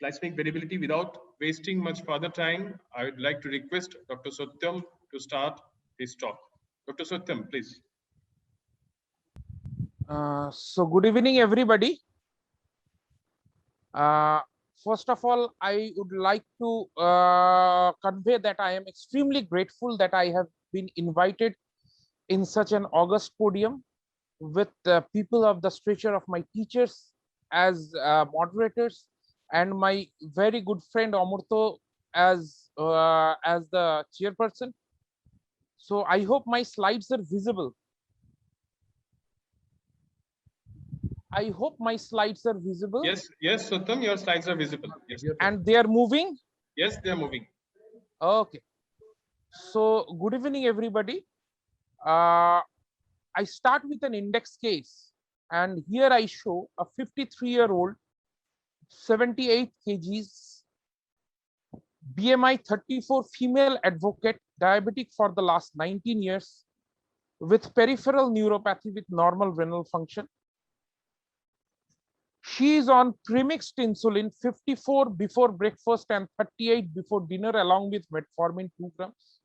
glycemic variability. Without wasting much further time, I would like to request Dr. Satyam to start his talk. Dr. Satyam, please. So good evening, everybody. Uh, First of all, I would like to convey that I am extremely grateful that I have been invited in such an august podium with people of the stature of my teachers as moderators and my very good friend Amurto as the chairperson. So I hope my slides are visible. I hope my slides are visible. Yes, Satyam, your slides are visible. Yes, and they are moving. yes, they are moving. Okay. So good evening, everybody. Uh, I start with an index case, and here I show a 53-year-old, 78 kgs, BMI 34 female advocate, diabetic for the last 19 years, with peripheral neuropathy with normal renal function. She is on premixed insulin 54 before breakfast and 38 before dinner, along with metformin 2 grams.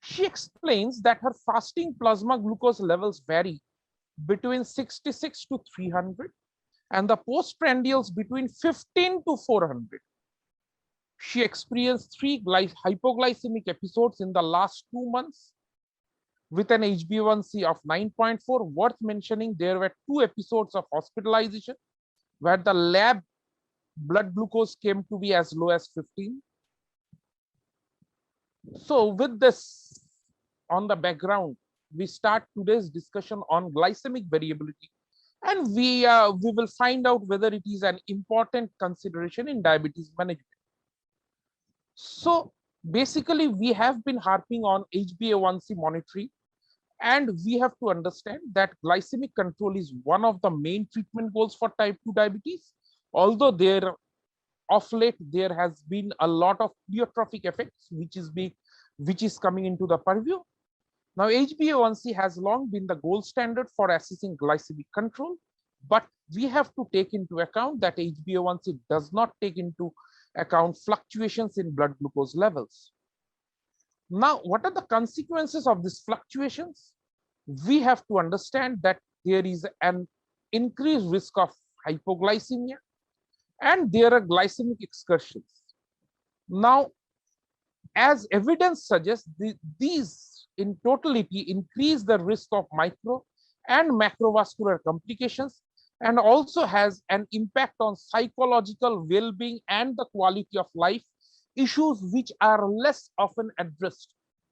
She explains that her fasting plasma glucose levels vary between 66 to 300 and the postprandials between 15 to 400. She experienced 3 hypoglycemic episodes in the last 2 months with an HbA1c of 9.4. Worth mentioning, there were 2 episodes of hospitalization where the lab blood glucose came to be as low as 15. So with this on the background, we start today's discussion on glycemic variability, and we will find out whether it is an important consideration in diabetes management. So basically, we have been harping on HbA1c monitoring, and we have to understand that glycemic control is one of the main treatment goals for type 2 diabetes, although there of late there has been a lot of pleiotropic effects which is coming into the purview. Now, HbA1c has long been the gold standard for assessing glycemic control, but we have to take into account that HbA1c does not take into account fluctuations in blood glucose levels. Now, what are the consequences of these fluctuations? We have to understand that there is an increased risk of hypoglycemia and there are glycemic excursions. Now, as evidence suggests, these in totality increase the risk of micro and macrovascular complications and also has an impact on psychological well-being and the quality of life, issues which are less often addressed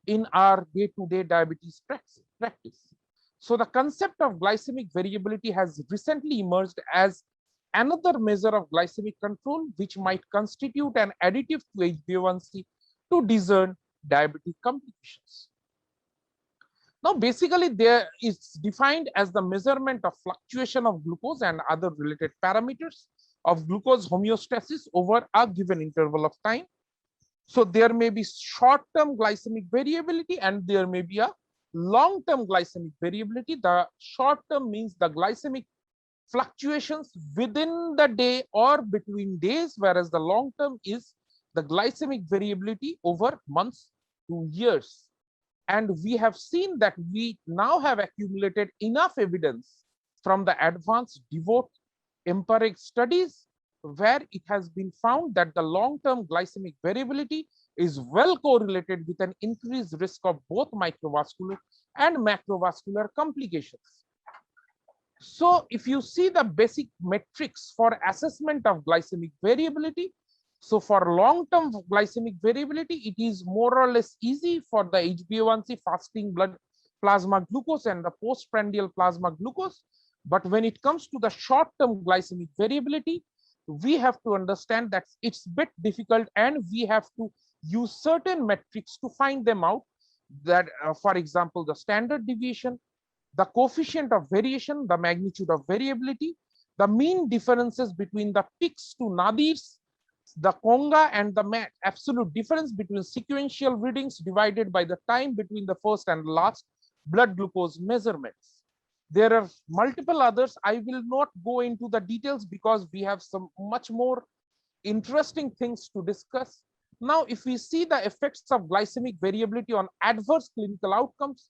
in our day-to-day diabetes practice. So the concept of glycemic variability has recently emerged as another measure of glycemic control, which might constitute an additive to HbA1c to discern diabetic complications. Now, basically, there is defined as the measurement of fluctuation of glucose and other related parameters of glucose homeostasis over a given interval of time. So there may be short-term glycemic variability and there may be a long-term glycemic variability. The short-term means the glycemic fluctuations within the day or between days, whereas the long-term is the glycemic variability over months to years. And we have seen that we now have accumulated enough evidence from the advanced devote empiric studies where it has been found that the long-term glycemic variability is well correlated with an increased risk of both microvascular and macrovascular complications. So if you see the basic metrics for assessment of glycemic variability, so for long-term glycemic variability, it is more or less easy for the HbA1c fasting blood plasma glucose and the postprandial plasma glucose. But when it comes to the short-term glycemic variability, we have to understand that it's a bit difficult and we have to use certain metrics to find them out. That, for example, the standard deviation, the coefficient of variation, the magnitude of variability, the mean differences between the peaks to nadirs, the conga, and the absolute difference between sequential readings divided by the time between the first and last blood glucose measurements. There are multiple others. I will not go into the details because we have some much more interesting things to discuss. Now, if we see the effects of glycemic variability on adverse clinical outcomes,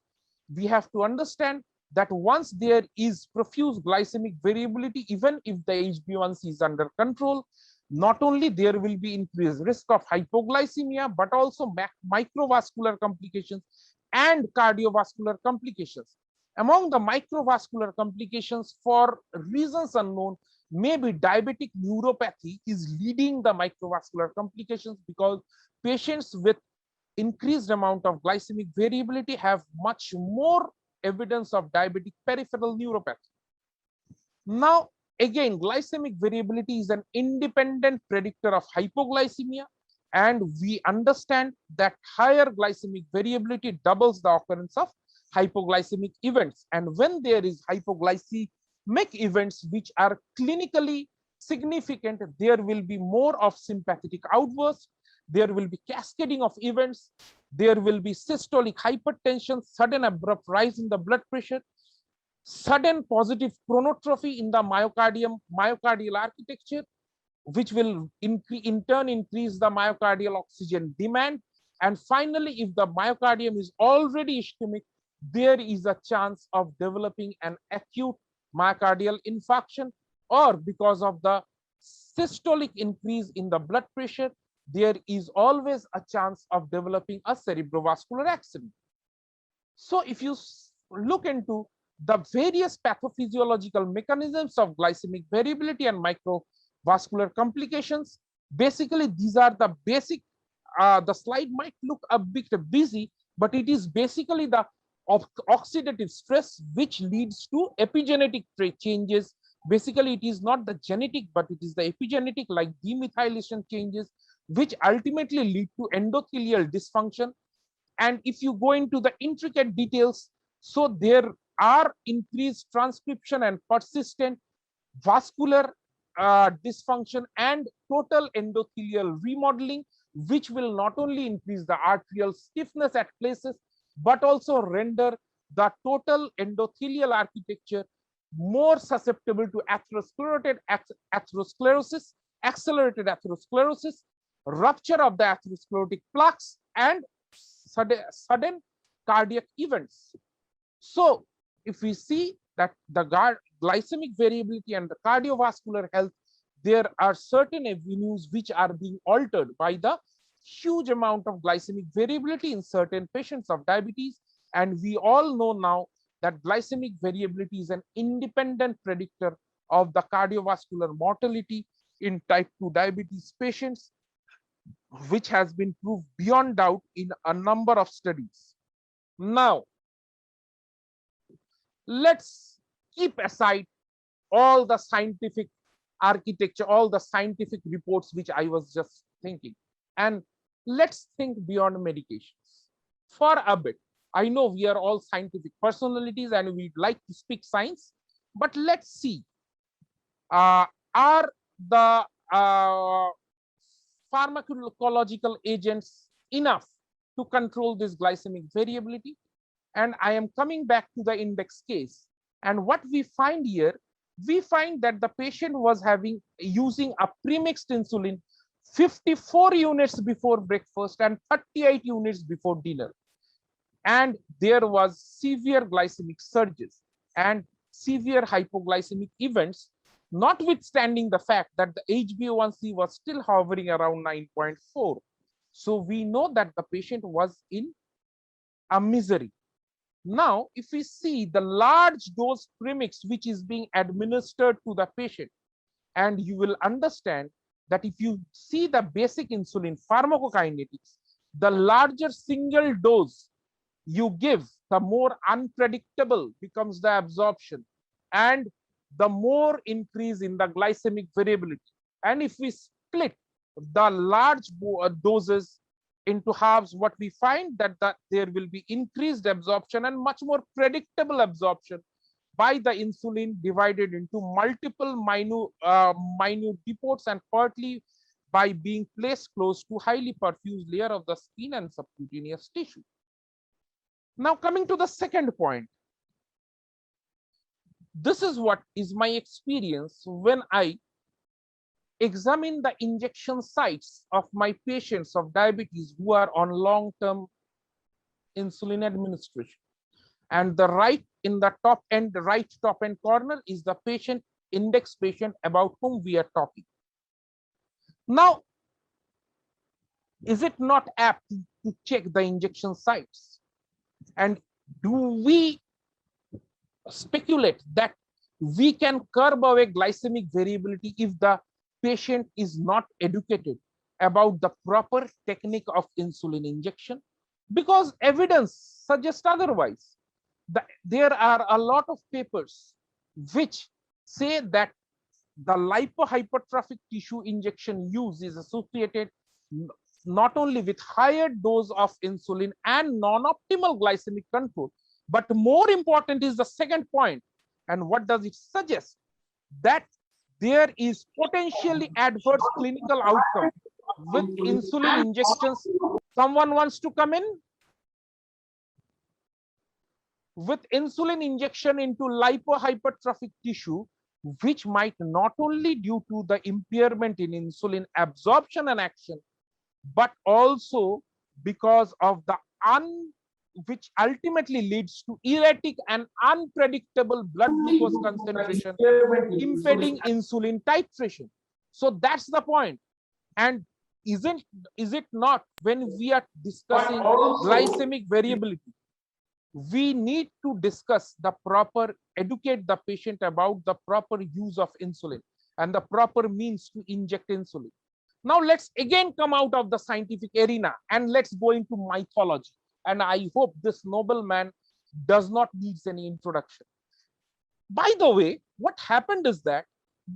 we have to understand that once there is profuse glycemic variability, even if the HbA1c is under control, not only there will be increased risk of hypoglycemia, but also microvascular complications and cardiovascular complications. Among the microvascular complications, for reasons unknown, maybe diabetic neuropathy is leading the microvascular complications, because patients with increased amount of glycemic variability have much more evidence of diabetic peripheral neuropathy. Now, again, glycemic variability is an independent predictor of hypoglycemia, and we understand that higher glycemic variability doubles the occurrence of hypoglycemic events. And when there is hypoglycemic events which are clinically significant, there will be more of sympathetic outbursts, there will be cascading of events, there will be systolic hypertension, sudden abrupt rise in the blood pressure, sudden positive chronotrophy in the myocardial architecture, which will in turn increase the myocardial oxygen demand. And finally, if the myocardium is already ischemic, there is a chance of developing an acute myocardial infarction, or because of the systolic increase in the blood pressure, there is always a chance of developing a cerebrovascular accident. So if you look into the various pathophysiological mechanisms of glycemic variability and microvascular complications, basically these are the basic, the slide might look a bit busy, but it is basically the oxidative stress which leads to epigenetic changes. Basically, it is not the genetic, but it is the epigenetic, like demethylation changes, which ultimately lead to endothelial dysfunction. And if you go into the intricate details, so there are increased transcription and persistent vascular dysfunction and total endothelial remodeling, which will not only increase the arterial stiffness at places, but also render the total endothelial architecture more susceptible to atherosclerosis, accelerated atherosclerosis, rupture of the atherosclerotic plaques, and sudden cardiac events. So if we see that the glycemic variability and the cardiovascular health, there are certain avenues which are being altered by the huge amount of glycemic variability in certain patients of diabetes. And we all know now that glycemic variability is an independent predictor of the cardiovascular mortality in type 2 diabetes patients, which has been proved beyond doubt in a number of studies. Now, let's keep aside all the scientific architecture, all the scientific reports which I was just thinking, and let's think beyond medications for a bit. I know we are all scientific personalities and we'd like to speak science, but let's see, are the pharmacological agents enough to control this glycemic variability? And I am coming back to the index case. And what we find here, we find that the patient was using a premixed insulin 54 units before breakfast and 38 units before dinner. And there was severe glycemic surges and severe hypoglycemic events, notwithstanding the fact that the HbA1c was still hovering around 9.4. So we know that the patient was in a misery. Now, if we see the large dose premix which is being administered to the patient, and you will understand that if you see the basic insulin pharmacokinetics, the larger single dose you give, the more unpredictable becomes the absorption and the more increase in the glycemic variability. And if we split the large doses into halves, what we find that there will be increased absorption and much more predictable absorption by the insulin divided into multiple minute depots, and partly by being placed close to highly perfused layer of the skin and subcutaneous tissue. Now, coming to the second point, this is what is my experience when I examine the injection sites of my patients of diabetes who are on long-term insulin administration. And the right in the top end, the right top end corner is the patient index patient about whom we are talking. Now, is it not apt to check the injection sites? And do we speculate that we can curb away glycemic variability if the patient is not educated about the proper technique of insulin injection? Because evidence suggests otherwise. There are a lot of papers which say that the lipohypertrophic tissue injection use is associated not only with higher dose of insulin and non-optimal glycemic control, but more important is the second point. And what does it suggest? That there is potentially adverse clinical outcome with insulin injections. Someone wants to come in? With insulin injection into lipohypertrophic tissue, which might not only due to the impairment in insulin absorption and action, but also because of the which ultimately leads to erratic and unpredictable blood glucose concentration, impeding insulin titration. So that's the point. And is it not, when we are discussing glycemic variability, we need to discuss the proper, educate the patient about the proper use of insulin and the proper means to inject insulin. Now let's again come out of the scientific arena and let's go into mythology. And I hope this nobleman does not need any introduction. By the way, what happened is that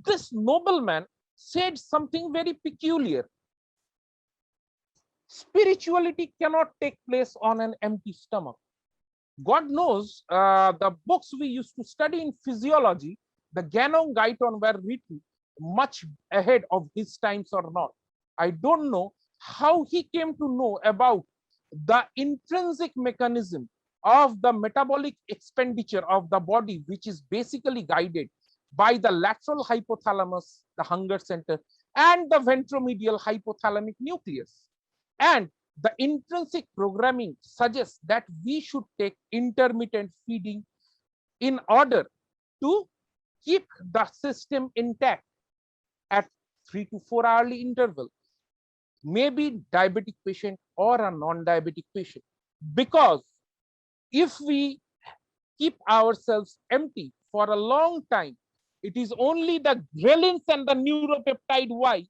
this nobleman said something very peculiar. Spirituality cannot take place on an empty stomach. God knows the books we used to study in physiology, the Ganon Gaiton were written much ahead of his times or not. I don't know how he came to know about the intrinsic mechanism of the metabolic expenditure of the body, which is basically guided by the lateral hypothalamus, the hunger center, and the ventromedial hypothalamic nucleus. And the intrinsic programming suggests that we should take intermittent feeding in order to keep the system intact at 3 to 4 hourly interval, maybe diabetic patient or a non-diabetic patient. Because if we keep ourselves empty for a long time, it is only the ghrelins and the neuropeptide Y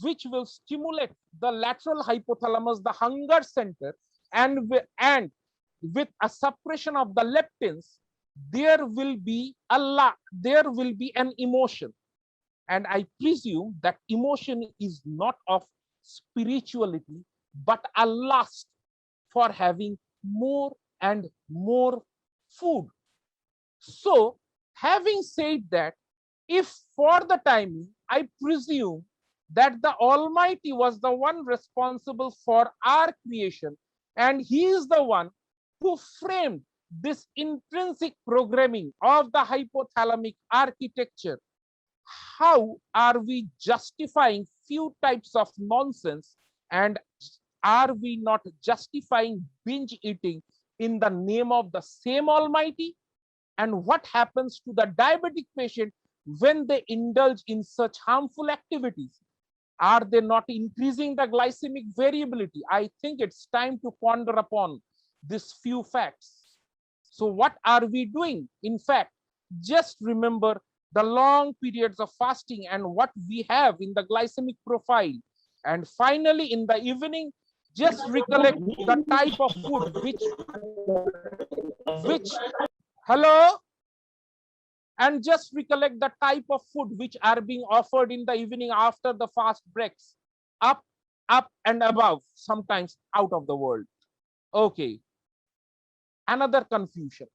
which will stimulate the lateral hypothalamus, the hunger center, and with a suppression of the leptins, there will be an emotion. And I presume that emotion is not of spirituality, but a lust for having more and more food. So, having said that, if for the time, I presume that the Almighty was the one responsible for our creation, and He is the one who framed this intrinsic programming of the hypothalamic architecture, how are we justifying few types of nonsense, and are we not justifying binge eating in the name of the same Almighty? And what happens to the diabetic patient when they indulge in such harmful activities? Are they not increasing the glycemic variability? I think it's time to ponder upon these few facts. So what are we doing? In fact, just remember the long periods of fasting and what we have in the glycemic profile. And finally, in the evening, just recollect the type of food hello? And just recollect the type of food which are being offered in the evening after the fast breaks. Up, and above, sometimes out of the world. Okay. Another confusion.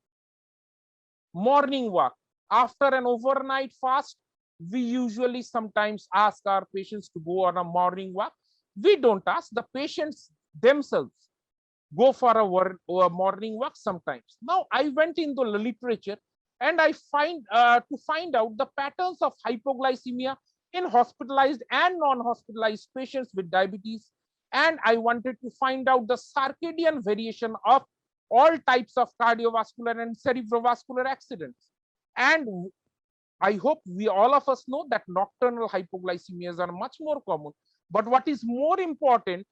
Morning walk. After an overnight fast, we usually sometimes ask our patients to go on a morning walk. We don't ask, the patients themselves go for a morning walk sometimes. Now, I went into the literature and I find out the patterns of hypoglycemia in hospitalized and non-hospitalized patients with diabetes. And I wanted to find out the circadian variation of all types of cardiovascular and cerebrovascular accidents. And I hope we all of us know that nocturnal hypoglycemias are much more common. But what is more important,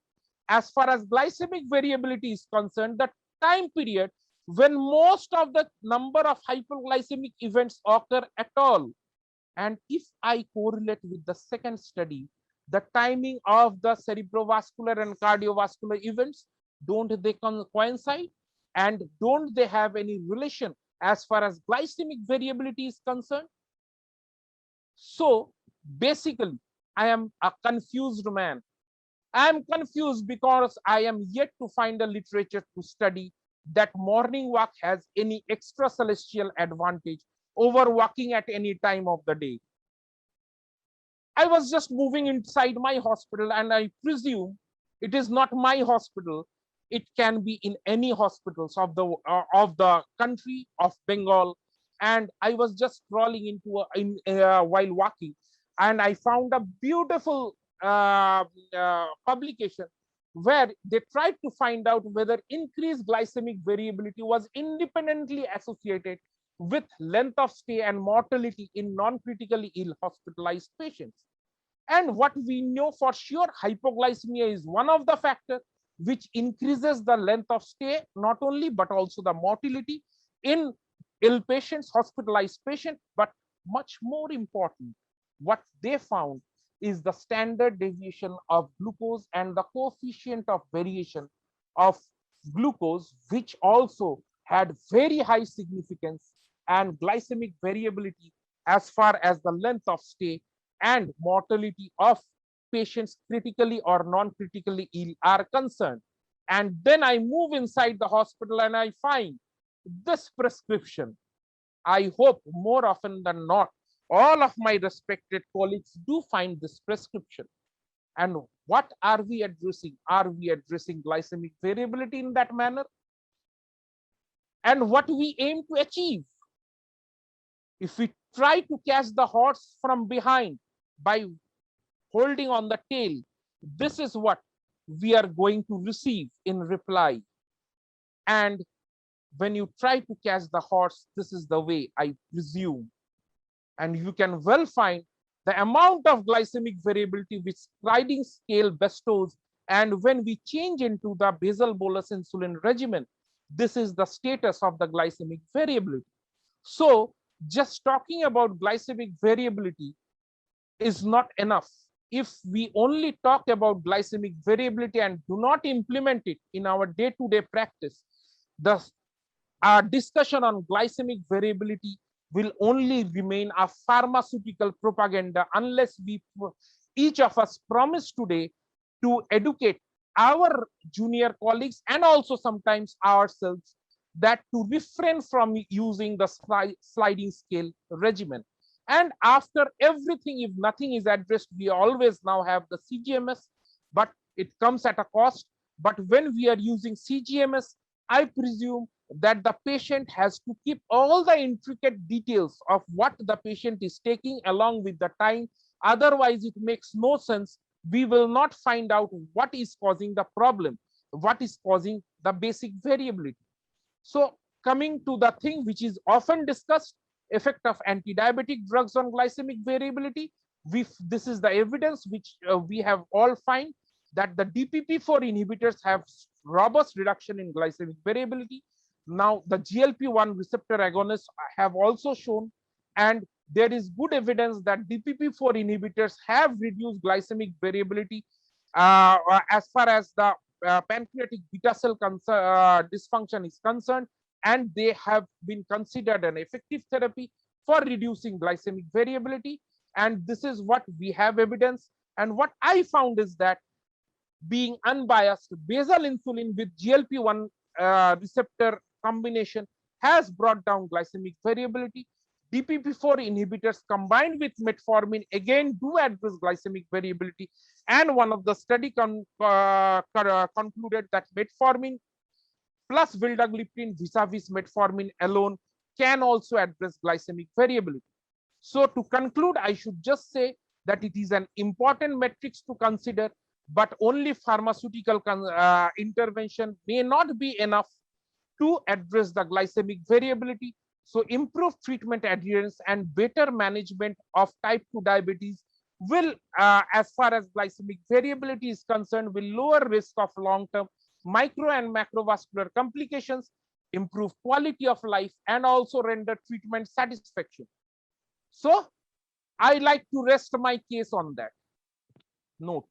as far as glycemic variability is concerned, the time period when most of the number of hypoglycemic events occur at all. And if I correlate with the second study, the timing of the cerebrovascular and cardiovascular events, don't they coincide? And don't they have any relation as far as glycemic variability is concerned? So basically, I am a confused man. I am confused because I am yet to find a literature to study that morning walk has any extra celestial advantage over walking at any time of the day. I was just moving inside my hospital, and I presume it is not my hospital. It can be in any hospitals of the country of Bengal. And I was just crawling while walking, and I found a beautiful publication where they tried to find out whether increased glycemic variability was independently associated with length of stay and mortality in non-critically ill hospitalized patients. And what we know for sure, hypoglycemia is one of the factors which increases the length of stay, not only, but also the mortality in ill patients, hospitalized patients. But much more important, what they found is the standard deviation of glucose and the coefficient of variation of glucose, which also had very high significance, and glycemic variability as far as the length of stay and mortality of patients critically or non-critically ill are concerned. And then I move inside the hospital and I find this prescription. I hope more often than not, all of my respected colleagues do find this prescription. And what are we addressing? Are we addressing glycemic variability in that manner? And what we aim to achieve? If we try to catch the horse from behind by holding on the tail, this is what we are going to receive in reply. And when you try to catch the horse, this is the way, I presume. And you can well find the amount of glycemic variability which sliding scale bestows. And when we change into the basal bolus insulin regimen, this is the status of the glycemic variability. So just talking about glycemic variability is not enough. If we only talk about glycemic variability and do not implement it in our day-to-day practice, our discussion on glycemic variability will only remain a pharmaceutical propaganda unless each of us promise today to educate our junior colleagues and also sometimes ourselves that to refrain from using the sliding scale regimen. And after everything, if nothing is addressed, we always now have the CGMS, but it comes at a cost. But when we are using CGMS, I presume that the patient has to keep all the intricate details of what the patient is taking along with the time. Otherwise, it makes no sense. We will not find out what is causing the problem, what is causing the basic variability. So coming to the thing which is often discussed, effect of anti-diabetic drugs on glycemic variability. This is the evidence which we have all find that the DPP-4 inhibitors have robust reduction in glycemic variability. Now, the GLP-1 receptor agonists have also shown, and there is good evidence that DPP-4 inhibitors have reduced glycemic variability as far as the pancreatic beta cell dysfunction is concerned, and they have been considered an effective therapy for reducing glycemic variability. And this is what we have evidence. And what I found is that being unbiased, basal insulin with GLP-1 receptor combination has brought down glycemic variability. DPP-4 inhibitors combined with metformin again do address glycemic variability. And one of the study concluded that metformin plus vildagliptin vis-a-vis metformin alone can also address glycemic variability. So to conclude, I should just say that it is an important metrics to consider, but only pharmaceutical intervention may not be enough to address the glycemic variability. So improved treatment adherence and better management of type 2 diabetes will, as far as glycemic variability is concerned, will lower risk of long-term micro and macrovascular complications, improve quality of life, and also render treatment satisfaction. So I like to rest my case on that note.